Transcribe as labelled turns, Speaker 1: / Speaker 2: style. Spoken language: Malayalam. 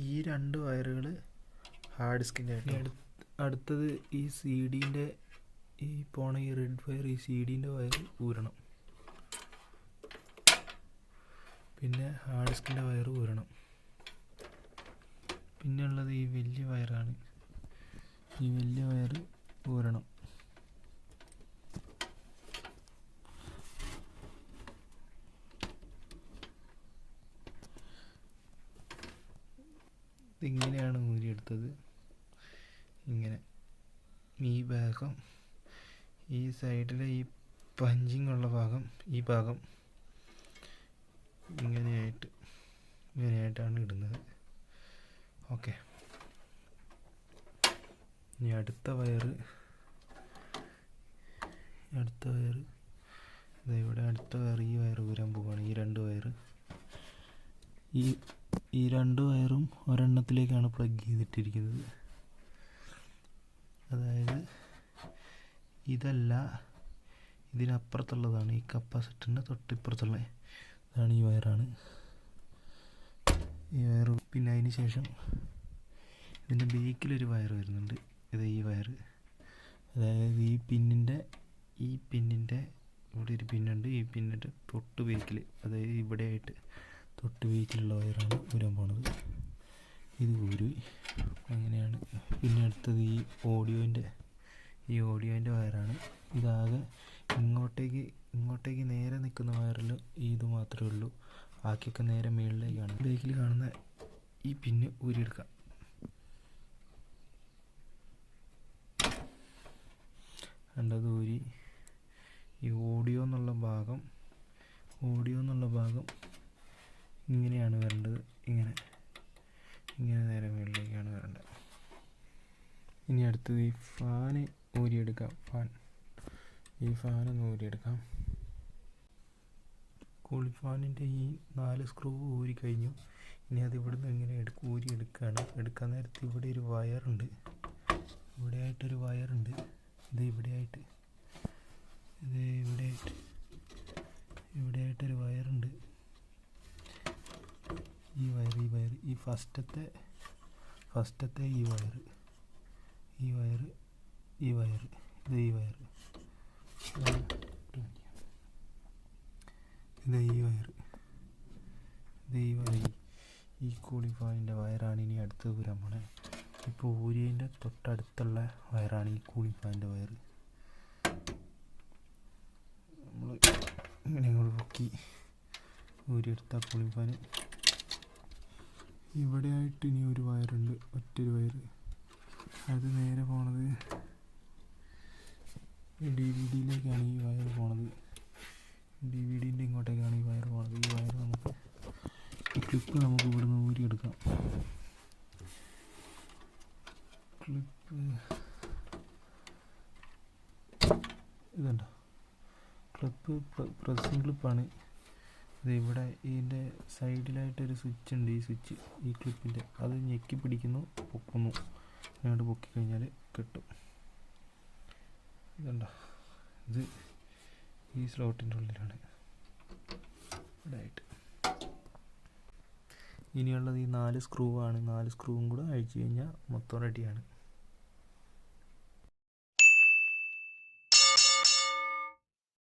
Speaker 1: ഈ 2 വയറുകൾ ഹാർഡ് ഡിസ്കിൻ്റെ. അടുത്തത് ഈ സി ഡീൻ്റെ ഈ പോണ ഈ റെഡ് വയർ, ഈ സി ഡീൻ്റെ വയർ ഊരണം. പിന്നെ ഹാർഡ് ഡിസ്കിൻ്റെ വയർ ഊരണം. പിന്നെ ഉള്ളത് ഈ വലിയ വയറാണ്. ഈ വലിയ വയർ ഊരണം. ഇതിങ്ങനെയാണ് ഊരിയെടുത്തത്. ഇങ്ങനെ ഈ ഭാഗം, ഈ സൈഡിലെ ഈ പഞ്ചിങ് ഉള്ള ഭാഗം, ഈ ഭാഗം ഇങ്ങനെയായിട്ടാണ് ഇടുന്നത്. ഓക്കെ. ഇനി അടുത്ത വയർ ഇവിടെ അടുത്ത വയർ, ഈ വയർ ഊരാൻ പോവുകയാണ്. ഈ 2 വയർ, ഈ 2 വയറും ഒരെണ്ണത്തിലേക്കാണ് പ്ലഗ് ചെയ്തിട്ടിരിക്കുന്നത്. അതായത് ഇതല്ല, ഇതിനപ്പുറത്തുള്ളതാണ്. ഈ കപ്പാസിറ്ററിൻ്റെ തൊട്ടിപ്പുറത്തുള്ള ഇതാണ് ഈ വയറാണ്. ഈ വയർ. പിന്നെ അതിന് ശേഷം ഇതിൻ്റെ ബേക്കിലൊരു വയർ വരുന്നുണ്ട്. ഇത് ഈ വയർ, അതായത് ഈ പിന്നിൻ്റെ ഇവിടെ ഒരു പിന്നുണ്ട്. ഈ പിന്നിൻ്റെ തൊട്ട് ബേക്കിൽ, അതായത് ഇവിടെയായിട്ട് തൊട്ട് ബേക്കിലുള്ള വയറാണ് ഊരാൻ പോണത്. ഇത് ഊരി അങ്ങനെയാണ്. പിന്നെ അടുത്തത് ഈ ഓഡിയോൻ്റെ വയറാണ്. ഇതാകെ ഇങ്ങോട്ടേക്ക് നേരെ നിൽക്കുന്ന വയറിൽ ഇത് മാത്രമേ ഉള്ളൂ. ബാക്കിയൊക്കെ നേരെ മുകളിലേക്കാണ്. ബേക്കിൽ കാണുന്ന ഈ പിന്ന് ഊരിയെടുക്കാം. രണ്ടത് ഊരി ഈ ഓഡിയോ എന്നുള്ള ഭാഗം ഇങ്ങനെയാണ് വരേണ്ടത്. ഇങ്ങനെ നേരെ മുകളിലേക്കാണ് വരേണ്ടത്. ഇനി അടുത്തത് ഈ ഫാന് ഊരിയെടുക്കാം. ഈ ഫാനൊന്ന് ഊരിയെടുക്കാം. കൂളിംഗ് ഫാനിൻ്റെ ഈ 4 സ്ക്രൂ ഊരി കഴിഞ്ഞു. ഇനി അത് ഇവിടുന്ന് ഇങ്ങനെ ഊരിയെടുക്കുകയാണ്. എടുക്കാൻ നേരത്ത് ഇവിടെ ഒരു വയറുണ്ട്. ഇവിടെയായിട്ടൊരു വയറുണ്ട്. ഇവിടെയായിട്ടൊരു വയറുണ്ട്. ഈ വയർ ഈ ഫസ്റ്റത്തെ ഈ വയർ ഇത് ഈ വയർ ഈ കൂളിംഗ് ഫാനിൻ്റെ വയറാണ് ഇനി അടുത്ത് ഊരാൻ പോണേ. ഇപ്പോൾ ഊരിയതിൻ്റെ തൊട്ടടുത്തുള്ള വയറാണ് ഈ കൂളിംഗ് ഫാനിൻ്റെ വയർ. നമ്മൾ ഇങ്ങനെ പൊക്കി ഊരിയെടുത്ത കൂളിംഗ് ഫാൻ. ഇവിടെയായിട്ട് ഇനി ഒരു വയറുണ്ട്, ഒറ്റൊരു വയർ. അത് നേരെ പോണത് DVD-യിലേക്കാണ് ഈ വയർ പോണത്. DVD-ൻ്റെ ഇങ്ങോട്ടേക്കാണ് ഈ വയർ പോണത്. ഈ വയർ ഈ ക്ലിപ്പ് നമുക്ക് ഇവിടുന്ന് ഊരിയെടുക്കാം. ഇതുണ്ടോ, ക്ലിപ്പ് പ്രസ്സിങ് ക്ലിപ്പാണ്. ഇത് ഇവിടെ ഇതിൻ്റെ സൈഡിലായിട്ടൊരു സ്വിച്ച് ഉണ്ട്. ഈ ക്ലിപ്പിൻ്റെ അത് ഞെക്കി പിടിക്കുന്നു, പൊക്കുന്നു. അങ്ങോട്ട് പൊക്കി കഴിഞ്ഞാൽ കിട്ടും. ഇതുണ്ടോ, ഇത് ഈ സ്ലോട്ടിൻ്റെ ഉള്ളിലാണ് ഇവിടെ ആയിട്ട്. ഇനിയുള്ളത് ഈ 4 സ്ക്രൂ ആണ്. 4 സ്ക്രൂവും കൂടെ അഴിച്ചു കഴിഞ്ഞാൽ മൊത്തം റെഡിയാണ്.